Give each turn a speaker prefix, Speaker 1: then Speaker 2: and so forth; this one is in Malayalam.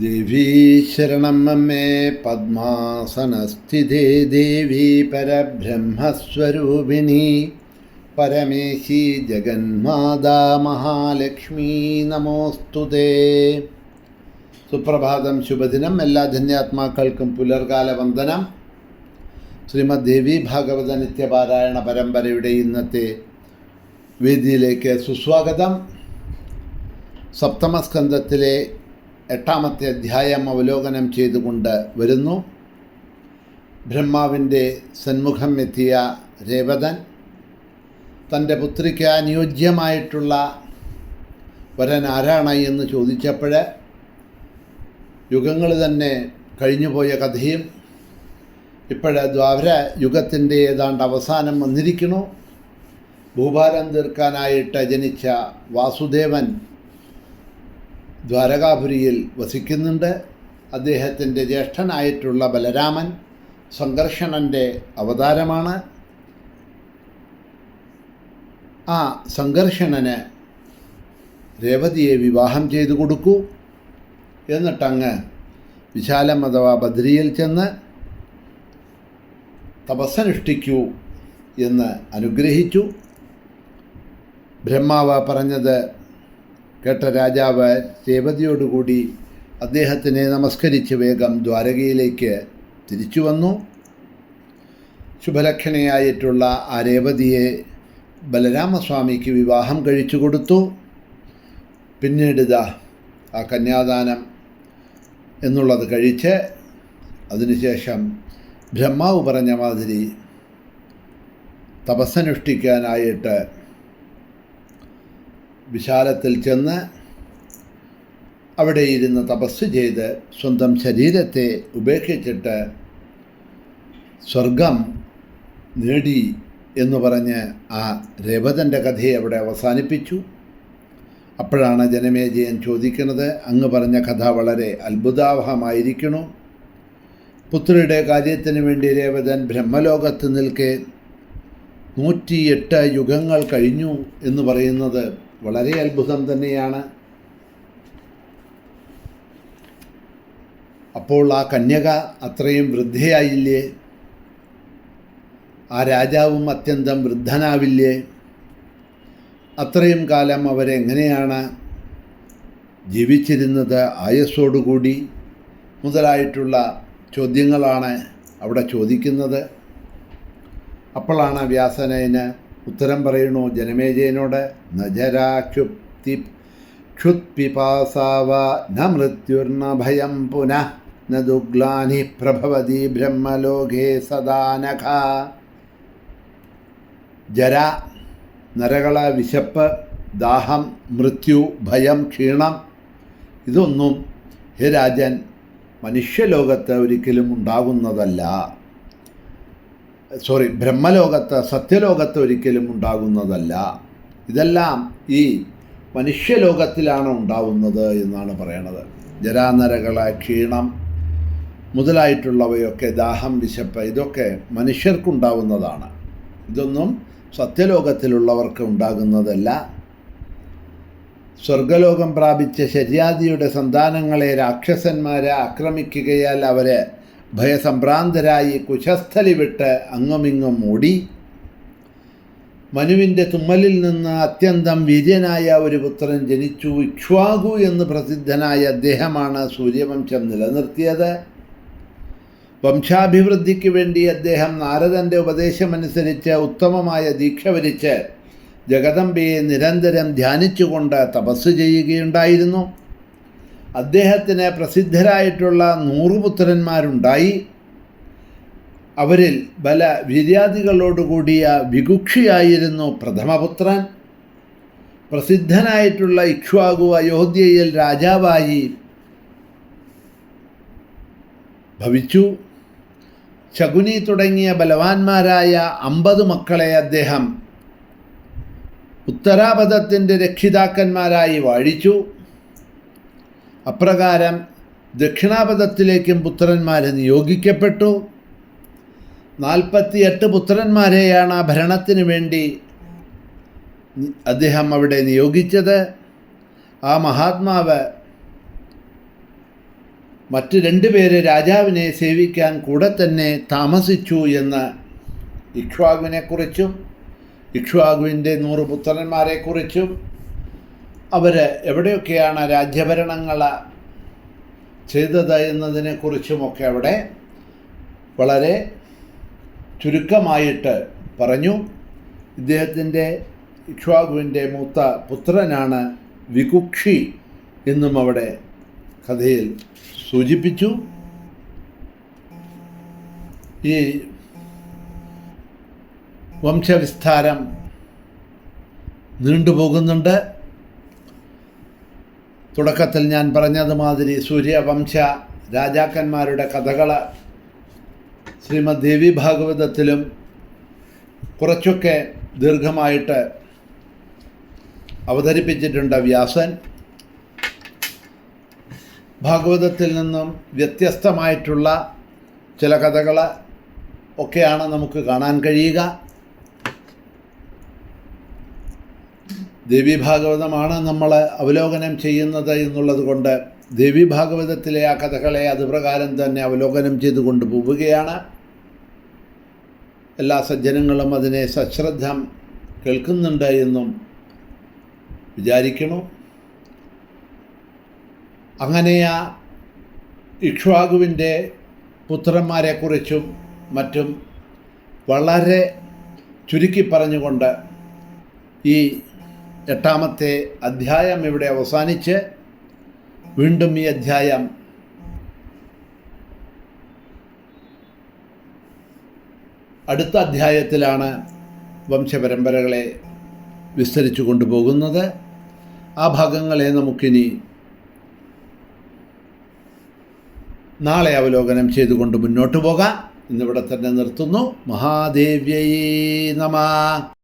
Speaker 1: ദേവീ ശരണമമ്മേ പദ്മാസനസ്ഥിതേ ദേവി പരബ്രഹ്മസ്വരൂപിണി പരമേശി ജഗന്മാതാ മഹാലക്ഷ്മീ നമോസ്തുതേ. സുപ്രഭാതം, ശുഭദിനം. എല്ലാ ധന്യാത്മാക്കൾക്കും പുലർകാല വന്ദനം. ശ്രീമദ് ദേവി ഭാഗവത നിത്യപാരായണ പരമ്പരയുടെ ഇന്നത്തെ വേദിയിലേക്ക് സുസ്വാഗതം. സപ്തമസ്കന്ധത്തിലെ 8-ാമത്തെ അധ്യായം അവലോകനം ചെയ്തുകൊണ്ട് വരുന്നു. ബ്രഹ്മാവിൻ്റെ സന്മുഖം എത്തിയ രേവതൻ തൻ്റെ പുത്രിക്ക് അനുയോജ്യമായിട്ടുള്ള വരൻ ആരാണ് എന്ന് ചോദിച്ചപ്പോൾ യുഗങ്ങൾ തന്നെ കഴിഞ്ഞുപോയ കഥയും ദ്വാപര യുഗത്തിൻ്റെ ഏതാണ്ട് അവസാനം വന്നിരിക്കുന്നു. ഭൂഭാരം തീർക്കാനായിട്ട് ജനിച്ച വാസുദേവൻ ദ്വാരകാപുരിയിൽ വസിക്കുന്നുണ്ട്. അദ്ദേഹത്തിൻ്റെ ജ്യേഷ്ഠനായിട്ടുള്ള ബലരാമൻ സംഘർഷണൻ്റെ അവതാരമാണ്. ആ സംഘർഷണന് രേവതിയെ വിവാഹം ചെയ്തു കൊടുക്കൂ, എന്നിട്ടങ്ങ് വിശാലം അഥവാ ബദ്രിയിൽ ചെന്ന് തപസ്സനുഷ്ഠിക്കൂ എന്ന് അനുഗ്രഹിച്ചു. ബ്രഹ്മാവ് പറഞ്ഞത് കേട്ട രാജാവ് രേവതിയോടുകൂടി അദ്ദേഹത്തിനെ നമസ്കരിച്ച് വേഗം ദ്വാരകയിലേക്ക് തിരിച്ചു വന്നു. ശുഭലക്ഷണയായിട്ടുള്ള ആ രേവതിയെ ബലരാമസ്വാമിക്ക് വിവാഹം കഴിച്ചു കൊടുത്തു. പിന്നീട് ആ കന്യാദാനം എന്നുള്ളത് കഴിച്ച് അതിനുശേഷം ബ്രഹ്മാവ് പറഞ്ഞ മാതിരി തപസ്സനുഷ്ഠിക്കാനായിട്ട് വിശാലത്തിൽ ചെന്ന് അവിടെ ഇരുന്ന് തപസ് ചെയ്ത് സ്വന്തം ശരീരത്തെ ഉപേക്ഷിച്ചിട്ട് സ്വർഗം നേടി എന്ന് പറഞ്ഞ് ആ രേവതൻ്റെ കഥയെ അവിടെ അവസാനിപ്പിച്ചു. അപ്പോഴാണ് ജനമേജയൻ ചോദിക്കുന്നത്, അങ്ങ് പറഞ്ഞ കഥ വളരെ അത്ഭുതാവഹമായിരിക്കണു. പുത്രിയുടെ കാര്യത്തിന് വേണ്ടി രേവതൻ ബ്രഹ്മലോകത്ത് നിൽക്കെ 108 യുഗങ്ങൾ കഴിഞ്ഞു എന്ന് പറയുന്നത് വളരെ അത്ഭുതം തന്നെയാണ്. അപ്പോൾ ആ കന്യക അത്രയും വൃദ്ധയായില്ലേ? ആ രാജാവും അത്യന്തം വൃദ്ധനാവില്ലേ? അത്രയും കാലം അവരെങ്ങനെയാണ് ജീവിച്ചിരുന്നത് ആയുസ്സോടുകൂടി മുതലായിട്ടുള്ള ചോദ്യങ്ങളാണ് അവിടെ ചോദിക്കുന്നത്. അപ്പോഴാണ് വ്യാസനയന് ഉത്തരം പറയണു ജനമേജയനോട്, ക്ഷുത്പിപാസാവ ന മൃത്യുർന ഭയം പുനഃ ന ദുഗ്ലാനി പ്രഭവതി ബ്രഹ്മലോകേ സദാനഖ. ജര, നരകള, വിശപ്പ്, ദാഹം, മൃത്യു, ഭയം, ക്ഷീണം, ഇതൊന്നും ഹേ രാജൻ മനുഷ്യലോകത്ത് ഒരിക്കലും ഉണ്ടാകുന്നതല്ല. ബ്രഹ്മലോകത്ത്, സത്യലോകത്ത് ഒരിക്കലും ഉണ്ടാകുന്നതല്ല. ഇതെല്ലാം ഈ മനുഷ്യലോകത്തിലാണ് ഉണ്ടാവുന്നത് എന്നാണ് പറയണത്. ജരാനരകള, ക്ഷീണം മുതലായിട്ടുള്ളവയൊക്കെ, ദാഹം, വിശപ്പ്, ഇതൊക്കെ മനുഷ്യർക്കുണ്ടാവുന്നതാണ്. ഇതൊന്നും സത്യലോകത്തിലുള്ളവർക്ക് ഉണ്ടാകുന്നതല്ല. സ്വർഗലോകം പ്രാപിച്ച ശര്യാദിയുടെ സന്താനങ്ങളെ രാക്ഷസന്മാരെ ആക്രമിക്കുകയാൽ അവരെ ഭയസംഭ്രാന്തരായി കുശസ്ഥലി വിട്ട് അങ്ങുമിങ്ങും ഓടി. മനുവിൻ്റെ തുമ്മലിൽ നിന്ന് അത്യന്തം വീര്യനായ ഒരു പുത്രൻ ജനിച്ചു. ഇക്ഷ്വാകു എന്ന് പ്രസിദ്ധനായ അദ്ദേഹമാണ് സൂര്യവംശം നിലനിർത്തിയത്. വംശാഭിവൃദ്ധിക്ക് വേണ്ടി അദ്ദേഹം നാരദൻ്റെ ഉപദേശമനുസരിച്ച് ഉത്തമമായ ദീക്ഷ വരിച്ച് ജഗദംബയെ നിരന്തരം ധ്യാനിച്ചുകൊണ്ട് തപസ് ചെയ്യുകയുണ്ടായിരുന്നു. അദ്ദേഹത്തിന് പ്രസിദ്ധരായിട്ടുള്ള 100 പുത്രന്മാരുണ്ടായി. അവരിൽ വീര്യാദികളോടുകൂടിയ വികുക്ഷിയായിരുന്നു പ്രഥമപുത്രൻ. പ്രസിദ്ധനായിട്ടുള്ള ഇക്ഷ്വാകു അയോധ്യയിൽ രാജാവായി ഭവിച്ചു. ശകുനി തുടങ്ങിയ ബലവാന്മാരായ 50 മക്കളെ അദ്ദേഹം ഉത്തരാപഥത്തിൻ്റെ രക്ഷിതാക്കന്മാരായി വാഴിച്ചു. അപ്രകാരം ദക്ഷിണാപഥത്തിലേക്കും പുത്രന്മാരെ നിയോഗിക്കപ്പെട്ടു. 48 പുത്രന്മാരെയാണ് ആ ഭരണത്തിന് വേണ്ടി അദ്ദേഹം അവിടെ നിയോഗിച്ചത്. ആ മഹാത്മാവ് മറ്റ് 2 പേര് രാജാവിനെ സേവിക്കാൻ കൂടെ തന്നെ താമസിച്ചു എന്ന് ഇക്ഷ്വാകുവിനെക്കുറിച്ചും ഇക്ഷ്വാകുവിൻ്റെ 100 പുത്രന്മാരെക്കുറിച്ചും അവർ എവിടെയൊക്കെയാണ് രാജ്യഭരണങ്ങൾ ചെയ്തത് എന്നതിനെക്കുറിച്ചുമൊക്കെ അവിടെ വളരെ ചുരുക്കമായിട്ട് പറഞ്ഞു. ഇദ്ദേഹത്തിൻ്റെ ഇക്ഷ്വാകുവിൻ്റെ മൂത്ത പുത്രനാണ് വികുക്ഷി എന്നും അവിടെ കഥയിൽ സൂചിപ്പിച്ചു. ഈ വംശവിസ്താരം നീണ്ടുപോകുന്നുണ്ട്. തുടക്കത്തിൽ ഞാൻ പറഞ്ഞതുമാതിരി സൂര്യവംശ രാജാക്കന്മാരുടെ കഥകൾ ശ്രീമദ് ദേവി ഭാഗവതത്തിലും കുറച്ചൊക്കെ ദീർഘമായിട്ട് അവതരിപ്പിച്ചിട്ടുണ്ട് വ്യാസൻ. ഭാഗവതത്തിൽ നിന്നും വ്യത്യസ്തമായിട്ടുള്ള ചില കഥകൾ ഒക്കെയാണ് നമുക്ക് കാണാൻ കഴിയുക. ദേവി ഭാഗവതമാണ് നമ്മൾ അവലോകനം ചെയ്യുന്നത് എന്നുള്ളത് കൊണ്ട് ദേവി ഭാഗവതത്തിലെ ആ കഥകളെ അതുപ്രകാരം തന്നെ അവലോകനം ചെയ്തു കൊണ്ടുപോവുകയാണ്. എല്ലാ സജ്ജനങ്ങളും അതിനെ സശ്രദ്ധം കേൾക്കുന്നുണ്ട് എന്നും വിചാരിക്കണം. അങ്ങനെ ആ ഇക്ഷ്വാകുവിൻ്റെ പുത്രന്മാരെക്കുറിച്ചും മറ്റും വളരെ ചുരുക്കി പറഞ്ഞുകൊണ്ട് ഈ 8ാമത്തെ അധ്യായം ഇവിടെ അവസാനിച്ച് വീണ്ടും ഈ അധ്യായം അടുത്ത അധ്യായത്തിലാണ് വംശപരമ്പരകളെ വിസ്തരിച്ചു കൊണ്ടുപോകുന്നത്. ആ ഭാഗങ്ങളെ നമുക്കിനി നാളെ അവലോകനം ചെയ്തുകൊണ്ട് മുന്നോട്ട് പോകാം. ഇന്നിവിടെ തന്നെ നിർത്തുന്നു. മഹാദേവ്യൈ നമഃ.